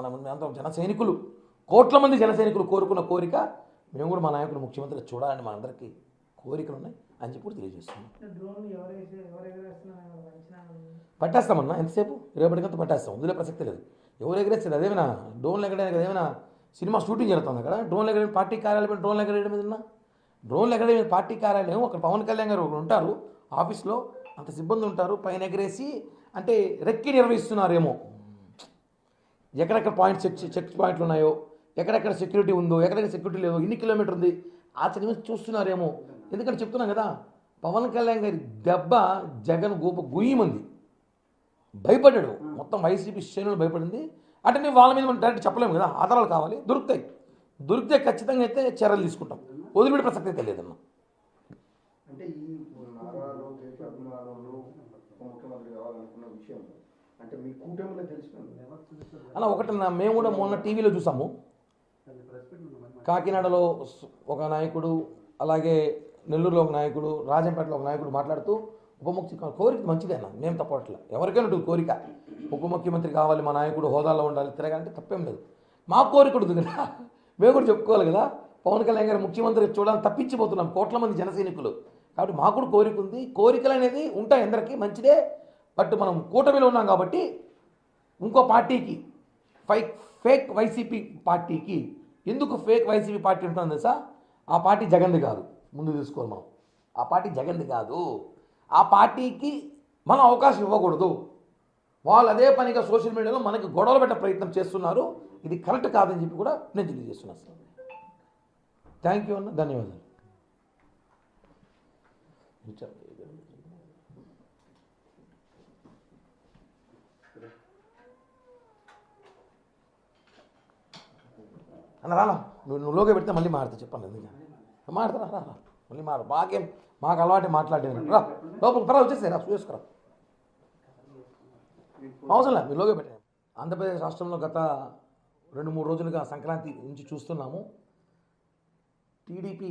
మనం జన సైనికులు కోట్ల మంది జన సైనికులు కోరుకున్న కోరిక మేము కూడా మా నాయకులు ముఖ్యమంత్రి చూడాలని మా అందరికీ కోరికలు ఉన్నాయి అని చెప్పి కూడా తెలియజేస్తున్నాం. పట్టేస్తామన్నా ఎంతసేపు రేపటికంతా పట్టేస్తాం, అందులో ప్రసక్తి లేదు. ఎవరు ఎగరేస్తారు? అదేమైనా డ్రోన్లు ఎగరేయడానికి అదేమైనా సినిమా షూటింగ్ జరుగుతుంది అక్కడ? డ్రోన్లు ఎగరేయడం పార్టీ కార్యాలయం డ్రోన్లు ఎగరేయడం మీద డ్రోన్లు ఎగరేయడం పార్టీ కార్యాలయం అక్కడ పవన్ కళ్యాణ్ గారు ఒకరు ఉంటారు ఆఫీస్లో, అంత సిబ్బంది ఉంటారు, పైన ఎగరేసి అంటే రెక్కి నిర్వహిస్తున్నారేమో. ఎక్కడెక్కడ పాయింట్స్ చెక్ పాయింట్లు ఉన్నాయో, ఎక్కడెక్కడ సెక్యూరిటీ ఉందో, ఎక్కడెక్కడ సెక్యూరిటీ లేదో, ఎన్ని కిలోమీటర్ ఉంది ఆ చదివి చూస్తున్నారేమో. ఎందుకంటే చెప్తున్నాం కదా, పవన్ కళ్యాణ్ గారి దెబ్బ జగన్ గోప గుయ్యమంది, భయపడ్డాడు. మొత్తం వైసీపీ శ్రేణులు భయపడింది. అంటే నేను వాళ్ళ మీద మనం డైరెక్ట్ చెప్పలేము కదా, ఆధారాలు కావాలి, దొరికితే ఖచ్చితంగా అయితే చర్యలు తీసుకుంటాం, వదిలిపెట్టే ప్రసక్తి అయితే లేదన్న. అంటే ఈ నారాలో దేశ అభిమానంలో ముఖ్యమంత్రి కావాలనుకున్న విషయం అంటే మీ కూటమిలో తెలిసిపోయింది అన్న. ఒకటన్నా మేము కూడా మొన్న టీవీలో చూసాము, కాకినాడలో ఒక నాయకుడు, అలాగే నెల్లూరులో ఒక నాయకుడు, రాజంపేటలో ఒక నాయకుడు మాట్లాడుతూ ఉప ముఖ్యమంత్రి కోరిక మంచిదే అన్న, మేము తప్పట్లే. ఎవరికైనా ఉంటుంది కోరిక, ఉప ముఖ్యమంత్రి కావాలి, మా నాయకుడు హోదాలో ఉండాలి, తిరగాలంటే తప్పేం లేదు. మా కోరిక ఉంటుంది కదా, మేము కూడా చెప్పుకోవాలి కదా. పవన్ కళ్యాణ్ గారు ముఖ్యమంత్రి చూడాలని తప్పించిపోతున్నాం కోట్ల మంది జన సైనికులు. కాబట్టి మాకు కూడా కోరిక ఉంది, కోరికలు అనేది ఉంటాయి అందరికీ, మంచిదే. బట్ మనం కూటమిలో ఉన్నాం కాబట్టి ఇంకో పార్టీకి ఫేక్ వైసీపీ పార్టీకి, ఎందుకు ఫేక్ వైసీపీ పార్టీ ఉంటుందో తెలుసా? ఆ పార్టీ జగన్ది కాదు, ముందు తీసుకోవాలి మనం. ఆ పార్టీ జగన్ది కాదు, ఆ పార్టీకి మనం అవకాశం ఇవ్వకూడదు. వాళ్ళు అదే పనిగా సోషల్ మీడియాలో మనకి గొడవలు పెట్టే ప్రయత్నం చేస్తున్నారు, ఇది కరెక్ట్ కాదని చెప్పి కూడా నేను తెలియజేస్తున్నాను సార్. థ్యాంక్ యూ అన్న, ధన్యవాదాలు. అన్న రాలా, నువ్వు లోగా పెడితే మళ్ళీ మారుతా, చెప్పండి ఎందుకు మారుతా, రా మళ్ళీ మాకు అలవాటు మాట్లాడేది. రా లోపలికి పరా, వచ్చేసి రా చూసుకురా, అవసరం లేదు, మీరు లోగా పెట్టాను. ఆంధ్రప్రదేశ్ రాష్ట్రంలో గత 2-3 రోజులుగా సంక్రాంతి నుంచి చూస్తున్నాము, టీడీపీ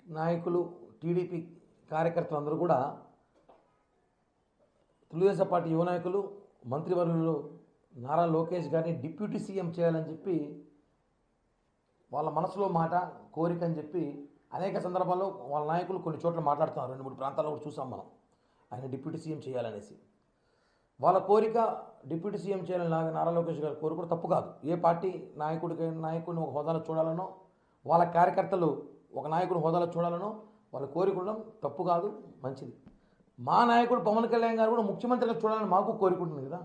నాయకులు, టీడీపీ కార్యకర్తలు అందరూ కూడా తెలుగుదేశం పార్టీ యువ నాయకులు, మంత్రివర్యులు నారా లోకేష్ గారిని డిప్యూటీ సీఎం చేయాలని చెప్పి వాళ్ళ మనసులో మాట, కోరిక అని చెప్పి అనేక సందర్భాల్లో వాళ్ళ నాయకులు కొన్ని చోట్ల మాట్లాడుతున్నారు. 2-3 ప్రాంతాల్లో కూడా చూసాం మనం, ఆయన డిప్యూటీ సీఎం చేయాలనేసి. వాళ్ళ కోరిక డిప్యూటీ సీఎం చేయాలని నారా లోకేష్ గారు కోరిక తప్పు కాదు. ఏ పార్టీ నాయకుడిని ఒక హోదాలో చూడాలనో, వాళ్ళ కార్యకర్తలు ఒక నాయకుడు హోదాలో చూడాలనో వాళ్ళు కోరుకోవడం తప్పు కాదు, మంచిది. మా నాయకుడు పవన్ కళ్యాణ్ గారు కూడా ముఖ్యమంత్రిగా చూడాలని మాకు కోరుకుంటుంది కదా.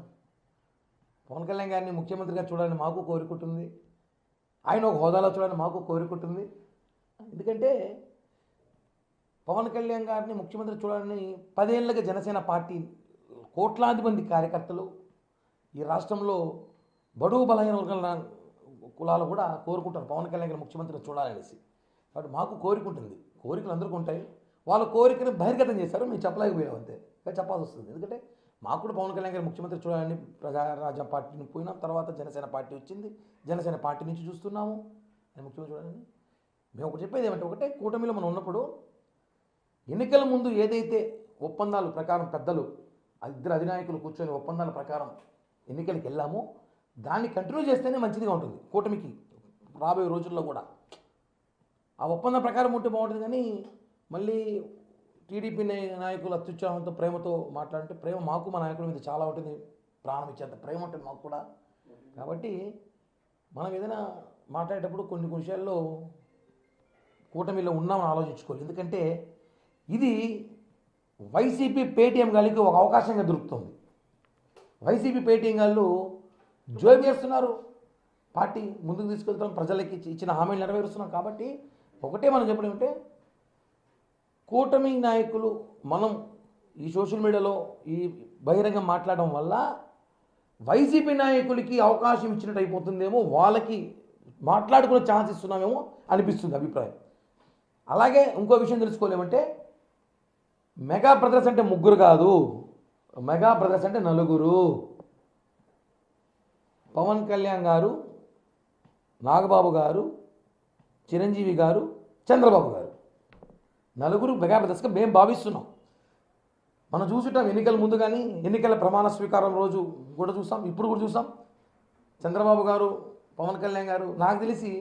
పవన్ కళ్యాణ్ గారిని ముఖ్యమంత్రిగా చూడాలని మాకు కోరుకుంటుంది, ఆయన ఒక హోదాలో చూడాలని మాకు కోరుకుంటుంది. ఎందుకంటే పవన్ కళ్యాణ్ గారిని ముఖ్యమంత్రి చూడాలని 10 ఏళ్ళగా జనసేన పార్టీ కోట్లాది మంది కార్యకర్తలు, ఈ రాష్ట్రంలో బడుగు బలహీన వర్గాల కులాలు కూడా కోరుకుంటారు పవన్ కళ్యాణ్ గారు ముఖ్యమంత్రిగా చూడాలనేసి. కాబట్టి మాకు కోరిక ఉంటుంది, కోరికలు అందరికీ ఉంటాయి. వాళ్ళ కోరికను బహిర్గతం చేశారు, మేము చెప్పలేకపోయాం, అంతే చెప్పాల్సి వస్తుంది. ఎందుకంటే మాకు కూడా పవన్ కళ్యాణ్ గారు ముఖ్యమంత్రి చూడాలని ప్రజారాజ్యం పార్టీని పోయినాం, తర్వాత జనసేన పార్టీ వచ్చింది, జనసేన పార్టీ నుంచి చూస్తున్నాము ఆయన ముఖ్యమంత్రి చూడాలని. మేము ఒకటి చెప్పేది ఏమంటే, ఒకటే కూటమిలో మనం ఉన్నప్పుడు ఎన్నికల ముందు ఏదైతే ఒప్పందాల ప్రకారం పెద్దలు ఇద్దరు అధినాయకులు కూర్చొని ఒప్పందాల ప్రకారం ఎన్నికలకు వెళ్ళామో దాన్ని కంటిన్యూ చేస్తేనే మంచిదిగా ఉంటుంది కూటమికి రాబోయే రోజుల్లో కూడా. ఆ ఒప్పందం ప్రకారం ఉంటే బాగుంటుంది. కానీ మళ్ళీ టీడీపీ నాయకులు అత్యుత్సాహంతో, ప్రేమతో మాట్లాడితే, ప్రేమ మాకు మా నాయకుల మీద చాలా ఉంటుంది, ప్రాణం ఇచ్చేంత ప్రేమ ఉంటుంది మాకు కూడా. కాబట్టి మనం ఏదైనా మాట్లాడేటప్పుడు కొన్ని విషయాల్లో కూటమిలో ఉన్నామని ఆలోచించుకోవాలి. ఎందుకంటే ఇది వైసీపీ పేటీఎం గాలికి ఒక అవకాశంగా దొరుకుతుంది. వైసీపీ పేటీఎం గాళ్ళు జోబు చేస్తున్నారు, పార్టీ ముందుకు తీసుకెళ్తాం, ప్రజలకి ఇచ్చిన హామీలు నెరవేరుస్తున్నాం. కాబట్టి ఒకటే మనం చెప్పడం అంటే, కూటమి నాయకులు మనం ఈ సోషల్ మీడియాలో ఈ బహిరంగం మాట్లాడడం వల్ల వైసీపీ నాయకులకి అవకాశం ఇచ్చినట్టు అయిపోతుందేమో, వాళ్ళకి మాట్లాడుకునే ఛాన్స్ ఇస్తున్నామేమో అనిపిస్తుంది అభిప్రాయం. అలాగే ఇంకో విషయం తెలుసుకోలేమంటే, మెగా బ్రదర్స్ అంటే 3 కాదు, మెగా బ్రదర్స్ అంటే 4. పవన్ కళ్యాణ్ గారు, నాగబాబు గారు, చిరంజీవి గారు, చంద్రబాబు గారు, 4 మెగా బ్రదర్స్గా మేము భావిస్తున్నాం. మనం చూసుంటాం ఎన్నికల ముందు కానీ, ఎన్నికల ప్రమాణ స్వీకారం రోజు కూడా చూసాం, ఇప్పుడు కూడా చూసాం. చంద్రబాబు గారు, పవన్ కళ్యాణ్ గారు, నాకు తెలిసి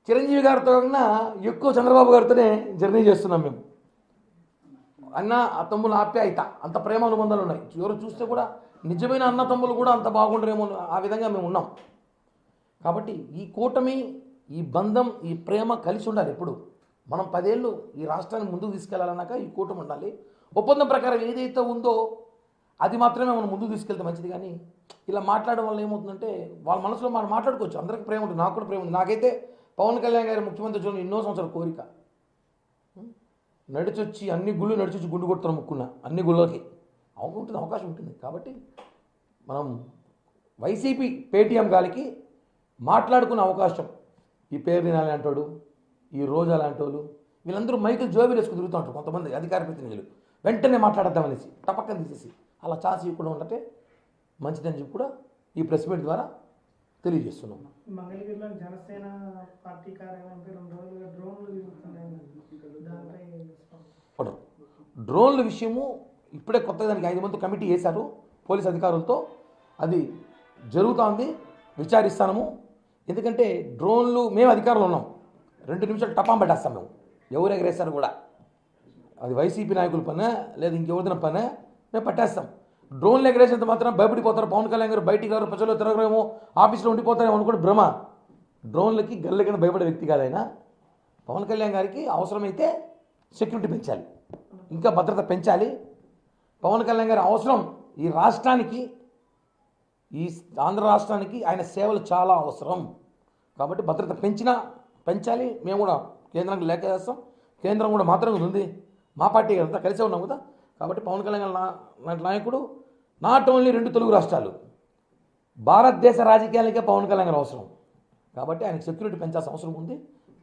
చిరంజీవి గారితో కన్నా ఎక్కువ చంద్రబాబు గారితోనే జర్నీ చేస్తున్నాం మేము. అన్న తమ్ముల ఆప్యాయత, అంత ప్రేమ అనుబంధాలు ఉన్నాయి. ఎవరు చూస్తే కూడా నిజమైన అన్న తమ్ములు కూడా అంత బాగుండరేమో, ఆ విధంగా మేము ఉన్నాం. కాబట్టి ఈ కూటమి, ఈ బంధం, ఈ ప్రేమ కలిసి ఉండాలి. ఎప్పుడు మనం 10 ఏళ్ళు ఈ రాష్ట్రాన్ని ముందుకు తీసుకెళ్లాలన్నాక ఈ కూటమి ఉండాలి. ఒప్పందం ప్రకారం ఏదైతే ఉందో అది మాత్రమే మనం ముందుకు తీసుకెళ్తే మంచిది. కానీ ఇలా మాట్లాడడం వల్ల ఏమవుతుందంటే వాళ్ళ మనసులో మనం మాట్లాడుకోవచ్చు. అందరికీ ప్రేమ ఉంటుంది, నాకు కూడా ప్రేమ ఉంది. నాకైతే పవన్ కళ్యాణ్ గారి ముఖ్యమంత్రి చూడండి ఎన్నో సంవత్సరాల కోరిక. నడిచొచ్చి అన్ని గుళ్ళు నడిచొచ్చి గుండు కొడుతున్న ముక్కున్న అన్ని గుళ్ళకి ఉంటుంది, అవకాశం ఉంటుంది. కాబట్టి మనం వైసీపీ పేటీఎం గాలికి మాట్లాడుకునే అవకాశం, ఈ పేరు లాంటి వాడు, ఈ రోజా లాంటి వాళ్ళు, వీళ్ళందరూ మైకులు జోబీలు వేసుకుని తిరుగుతూ ఉంటారు. కొంతమంది అధికార ప్రతినిధులు వెంటనే మాట్లాడద్దామనేసి టపక్కన తీసేసి అలా ఛాన్స్ ఇవ్వకుండా ఉంటే మంచిదని చెప్పి కూడా ఈ ప్రెస్ మీట్ ద్వారా తెలియజేస్తున్నాం. మంగళగిరిలో జనసేన పార్టీ కార్యాలయంపై 2 రోజులుగా డ్రోన్లు తిరుగుతున్నాయి. దానిపై డ్రోన్ల విషయము ఇప్పుడే కొత్తగా దానికి 5 మంది కమిటీ వేశారు పోలీస్ అధికారులతో. అది జరుగుతోంది, విచారిస్తాము. ఎందుకంటే డ్రోన్లు మేము అధికారులు ఉన్నాం, 2 నిమిషాలు టపాం పట్టేస్తాం మేము. ఎవరు ఎగరేస్తారు కూడా అది వైసీపీ నాయకుల పనే లేదా ఇంకెవరిదైనా పనే, మేము పట్టేస్తాం. డ్రోన్లు ఎగరేసేంత మాత్రం భయపడిపోతారు. పవన్ కళ్యాణ్ గారు బయటికి గారు ప్రజల్లో తిరగరేమో, ఆఫీస్లో ఉండిపోతారేమో అనుకోండి భ్రమ. డ్రోన్లకి గల్ల కింద భయపడే వ్యక్తి కాదైనా. పవన్ కళ్యాణ్ గారికి అవసరమైతే సెక్యూరిటీ పెంచాలి, ఇంకా భద్రత పెంచాలి. పవన్ కళ్యాణ్ గారి అవసరం ఈ రాష్ట్రానికి, ఈ ఆంధ్ర రాష్ట్రానికి ఆయన సేవలు చాలా అవసరం. కాబట్టి భద్రత పెంచాలి. మేము కూడా కేంద్రానికి లేఖ చేస్తాం. కేంద్రం కూడా మాత్రం ఉంది, మా పార్టీ అంతా కలిసే ఉన్నాం కదా. కాబట్టి పవన్ కళ్యాణ్ లాంటి నాయకుడు నాట్ ఓన్లీ 2 తెలుగు రాష్ట్రాలు, భారతదేశ రాజకీయాలకే పవన్ కళ్యాణ్ గారు అవసరం. కాబట్టి ఆయనకు సెక్యూరిటీ పెంచాల్సిన అవసరం ఉంది,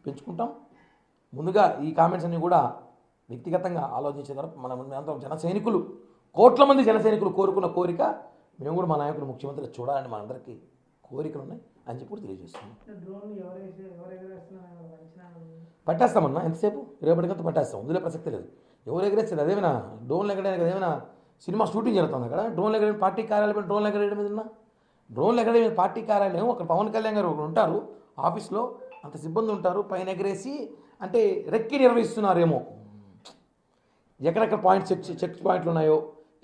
పెంచుకుంటాం. ముందుగా ఈ కామెంట్స్ అన్నీ కూడా వ్యక్తిగతంగా ఆలోచించే తర్వాత మనం జన సైనికులు, కోట్ల మంది జన సైనికులు కోరుకున్న కోరిక, మేము కూడా మా నాయకుడు ముఖ్యమంత్రి చూడాలని మనందరికీ కోరికలు ఉన్నాయి అని చెప్పి కూడా తెలియజేస్తున్నాం. పట్టేస్తామన్నా, ఎంతసేపు రేపటికంతా పట్టేస్తాం, అందులో ప్రసక్తి లేదు. ఎవరు ఎగరేస్తారు? అదేమైనా డ్రోన్లు ఎగరేయడానికి అదేమైనా సినిమా షూటింగ్ జరుగుతుంది అక్కడ? డ్రోన్లు ఎగరేయడం పార్టీ కార్యాలయం, డ్రోన్లు ఎగరేయడం మీద డ్రోన్లు ఎగరేయడం పార్టీ కార్యాలయం. ఒక పవన్ కళ్యాణ్ గారు ఒకరు ఉంటారు ఆఫీస్లో, అంత సిబ్బంది ఉంటారు, పైన ఎగరేసి అంటే రెక్కి నిర్వహిస్తున్నారేమో. ఎక్కడెక్కడ పాయింట్స్ చెక్ పాయింట్లు ఉన్నాయో,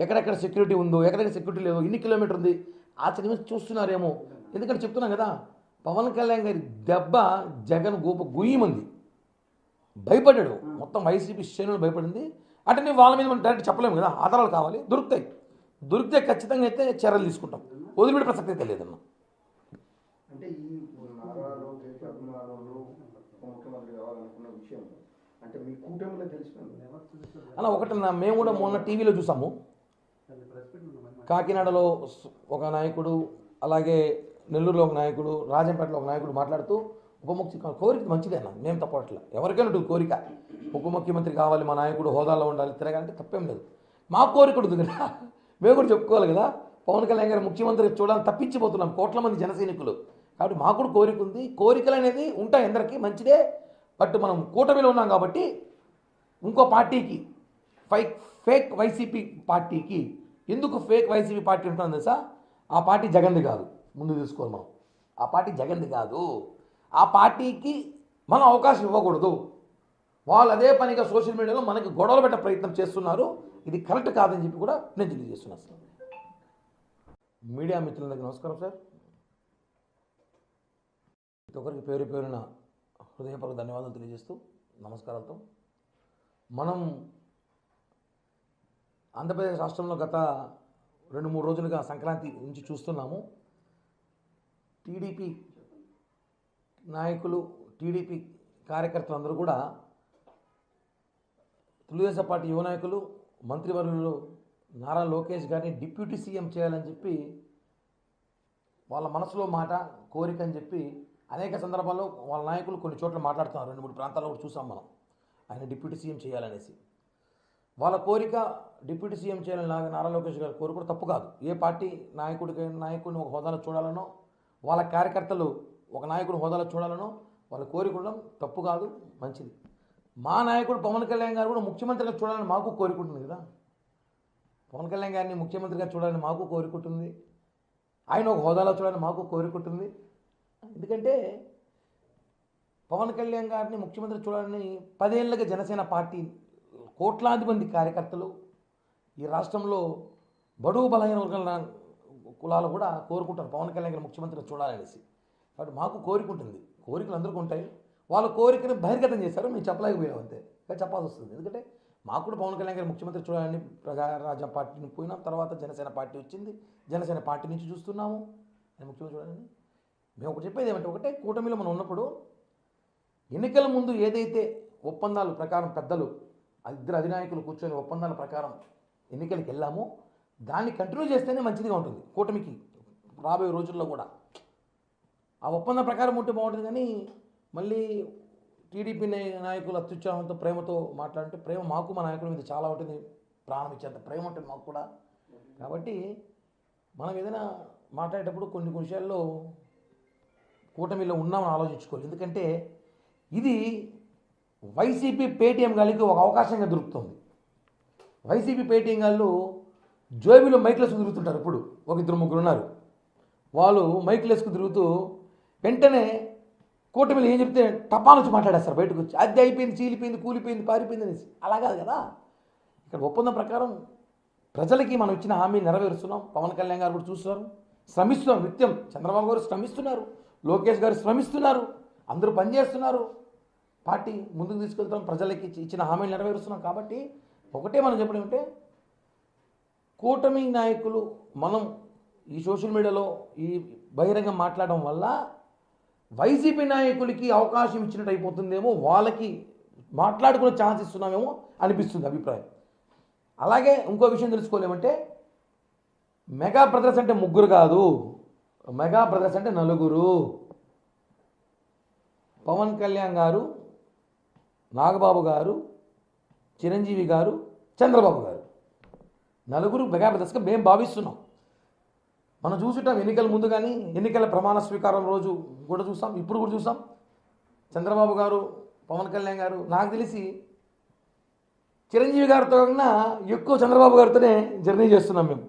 ఎక్కడెక్కడ సెక్యూరిటీ ఉందో, ఎక్కడెక్కడ సెక్యూరిటీ లేదో, ఎన్ని కిలోమీటర్ ఉంది ఆ సినిమా చూస్తున్నారేమో. ఎందుకంటే చెప్తున్నాం కదా, పవన్ కళ్యాణ్ గారి దెబ్బ జగన్ గుయ్యమంది, భయపడ్డాడు. మొత్తం వైసీపీ శ్రేణులు భయపడింది. అంటే నేను వాళ్ళ మీద మనం డైరెక్ట్ చెప్పలేము కదా, ఆధారాలు కావాలి. దొరికితే ఖచ్చితంగా అయితే చర్యలు తీసుకుంటాం, వదిలిపెట్టే ప్రసక్తి అయితే లేదన్న. అంటే ఈ నారా లోకేష్ అభిమానులు ముఖ్యమంత్రి కావాలనుకున్న విషయం అంటే మీ కూటమిలో తెలిసిపోయింది అలా ఒకటన్నా. మేము కూడా మొన్న టీవీలో చూసాము, కాకినాడలో ఒక నాయకుడు, అలాగే నెల్లూరులో ఒక నాయకుడు, రాజంపేటలో ఒక నాయకుడు మాట్లాడుతూ ఉపముఖ్యమంత్రి కోరిక మంచిదే అన్న, మేము తప్పట్లా. ఎవరికైనా ఉంటుంది కోరిక, ఉప ముఖ్యమంత్రి కావాలి, మా నాయకుడు హోదాలో ఉండాలి, తిరగాలంటే తప్పేం లేదు. మా కోరిక ఉంటుంది కదా, మేము కూడా చెప్పుకోవాలి కదా. పవన్ కళ్యాణ్ గారు ముఖ్యమంత్రి చూడాలని తప్పించిపోతున్నాం కోట్ల మంది జన సైనికులు. కాబట్టి మాకు కూడా కోరిక ఉంది. కోరికలు అనేది ఉంటాయి అందరికీ, మంచిదే. బట్ మనం కూటమిలో ఉన్నాం కాబట్టి ఇంకో పార్టీకి, ఫేక్ వైసీపీ పార్టీకి, ఎందుకు ఫేక్ వైసీపీ పార్టీ ఉంటుందో తెలుసా? ఆ పార్టీ జగన్ది కాదు, ముందు తీసుకోవాలి మనం. ఆ పార్టీ జగన్ది కాదు. ఆ పార్టీకి మనం అవకాశం ఇవ్వకూడదు. వాళ్ళు అదే పనిగా సోషల్ మీడియాలో మనకి గొడవలు పెట్టే ప్రయత్నం చేస్తున్నారు. ఇది కరెక్ట్ కాదని చెప్పి కూడా నేను తెలియజేస్తున్నాను సార్. మీడియా మిత్రులందరికీ నమస్కారం సార్. ప్రతి ఒక్కరికి పేరు పేరున హృదయపూర్వక ధన్యవాదాలు తెలియజేస్తూ నమస్కారాలతో, మనం ఆంధ్రప్రదేశ్ రాష్ట్రంలో గత 2-3 రోజులుగా సంక్రాంతి నుంచి చూస్తున్నాము. టీడీపీ నాయకులు, టీడీపీ కార్యకర్తలు అందరూ కూడా తెలుగుదేశం పార్టీ యువ నాయకులు, మంత్రివర్యులు నారా లోకేష్ గారిని డిప్యూటీ సీఎం చేయాలని చెప్పి వాళ్ళ మనసులో మాట, కోరిక అని చెప్పి అనేక సందర్భాల్లో వాళ్ళ నాయకులు కొన్ని చోట్ల మాట్లాడుతున్నారు. 2-3 ప్రాంతాల్లో కూడా చూసాం మనం, ఆయన డిప్యూటీ సీఎం చేయాలనేసి. వాళ్ళ కోరిక డిప్యూటీ సీఎం చేయాలని నారా లోకేష్ గారి కోరిక కూడా తప్పు కాదు. ఏ పార్టీ నాయకుడిని ఒక హోదాలో చూడాలనో, వాళ్ళ కార్యకర్తలు ఒక నాయకుడు హోదాలో చూడాలనో వాళ్ళ కోరిక ఉండడం తప్పు కాదు, మంచిది. మా నాయకుడు పవన్ కళ్యాణ్ గారు కూడా ముఖ్యమంత్రిగా చూడాలని మాకు కోరిక ఉంటుంది కదా. పవన్ కళ్యాణ్ గారిని ముఖ్యమంత్రిగా చూడాలని మాకు కోరిక ఉంటుంది. ఆయన ఒక హోదాలో చూడాలని మాకు కోరిక ఉంటుంది. ఎందుకంటే పవన్ కళ్యాణ్ గారిని ముఖ్యమంత్రి చూడాలని 10 ఏళ్ళగా జనసేన పార్టీ కోట్లాది మంది కార్యకర్తలు ఈ రాష్ట్రంలో బడుగు బలహీన వర్గాల కులాలు కూడా కోరుకుంటారు పవన్ కళ్యాణ్ గారిని ముఖ్యమంత్రిని చూడాలనేసి. కాబట్టి మాకు కోరిక ఉంటుంది, కోరికలు అందరికీ ఉంటాయి. వాళ్ళ కోరికని బహిర్గతం చేశారు, మేము చెప్పలేకపోయాం అంతే, చెప్పాల్సి వస్తుంది. ఎందుకంటే మాకు కూడా పవన్ కళ్యాణ్ గారి ముఖ్యమంత్రి చూడాలని ప్రజారాజ్యం పార్టీని పోయినాం, తర్వాత జనసేన పార్టీ వచ్చింది, జనసేన పార్టీ నుంచి చూస్తున్నాము ఆయన ముఖ్యమంత్రి చూడాలని. మేము ఒకటి చెప్పేది ఏమంటే, ఒకటే కూటమిలో మనం ఉన్నప్పుడు ఎన్నికల ముందు ఏదైతే ఒప్పందాల ప్రకారం పెద్దలు ఇద్దరు అధినాయకులు కూర్చొని ఒప్పందాల ప్రకారం ఎన్నికలకు వెళ్ళామో దాన్ని కంటిన్యూ చేస్తేనే మంచిదిగా ఉంటుంది కూటమికి రాబోయే రోజుల్లో కూడా. ఆ ఒప్పందం ప్రకారం ఉంటే బాగుంటుంది. కానీ మళ్ళీ టీడీపీ నాయకులు అత్యుత్సాహంతో ప్రేమతో మాట్లాడితే, ప్రేమ మాకు మా నాయకుల మీద చాలా ఉంటుంది, ప్రాణం ఇచ్చేంత ప్రేమ ఉంటుంది మాకు కూడా. కాబట్టి మనం ఏదైనా మాట్లాడేటప్పుడు కొన్ని విషయాల్లో కూటమిలో ఉన్నామని ఆలోచించుకోవాలి. ఎందుకంటే ఇది వైసీపీ పేటీఎం గాలికి ఒక అవకాశంగా దొరుకుతుంది. వైసీపీ పేటీఎం గాళ్ళు జోబీలో మైకులు వేసుకుని తిరుగుతుంటారు. ఇప్పుడు ఒక 2-3 ఉన్నారు, వాళ్ళు మైకులు వేసుకుని తిరుగుతూ వెంటనే కూటమిలో ఏం చెప్తే టపాలు వచ్చి మాట్లాడేస్తారు బయటకు వచ్చి, అది అయిపోయింది, చీలిపోయింది, కూలిపోయింది, పారిపోయింది అనేసి. అలా కాదు కదా. ఇక్కడ ఒప్పందం ప్రకారం ప్రజలకి మనం ఇచ్చిన హామీ నెరవేరుస్తున్నాం. పవన్ కళ్యాణ్ గారు కూడా చూస్తున్నారు, శ్రమిస్తున్నారు నిత్యం. చంద్రబాబు గారు శ్రమిస్తున్నారు, లోకేష్ గారు శ్రమిస్తున్నారు, అందరూ పనిచేస్తున్నారు. పార్టీ ముందుకు తీసుకెళ్తాం, ప్రజలకి ఇచ్చిన హామీలు నెరవేరుస్తున్నాం. కాబట్టి ఒకటే మనం చెప్పడం అంటే, కూటమి నాయకులు మనం ఈ సోషల్ మీడియాలో ఈ బహిరంగ మాట్లాడడం వల్ల వైసీపీ నాయకులకి అవకాశం ఇచ్చినట్టు అయిపోతుందేమో, వాళ్ళకి మాట్లాడుకునే ఛాన్స్ ఇస్తున్నామేమో అనిపిస్తుంది అభిప్రాయం. అలాగే ఇంకో విషయం తెలుసుకోలేమంటే, మెగా బ్రదర్స్ అంటే 3 కాదు, మెగా బ్రదర్స్ అంటే 4. పవన్ కళ్యాణ్ గారు, నాగబాబు గారు, చిరంజీవి గారు, చంద్రబాబు గారు, 4 మెగా బ్రదర్స్గా మేము భావిస్తున్నాం. మనం చూసుంటాం ఎన్నికల ముందు కానీ, ఎన్నికల ప్రమాణ స్వీకారం రోజు కూడా చూసాం, ఇప్పుడు కూడా చూసాం. చంద్రబాబు గారు, పవన్ కళ్యాణ్ గారు, నాకు తెలిసి చిరంజీవి గారితో కన్నా ఎక్కువ చంద్రబాబు గారితోనే జర్నీ చేస్తున్నాం మేము.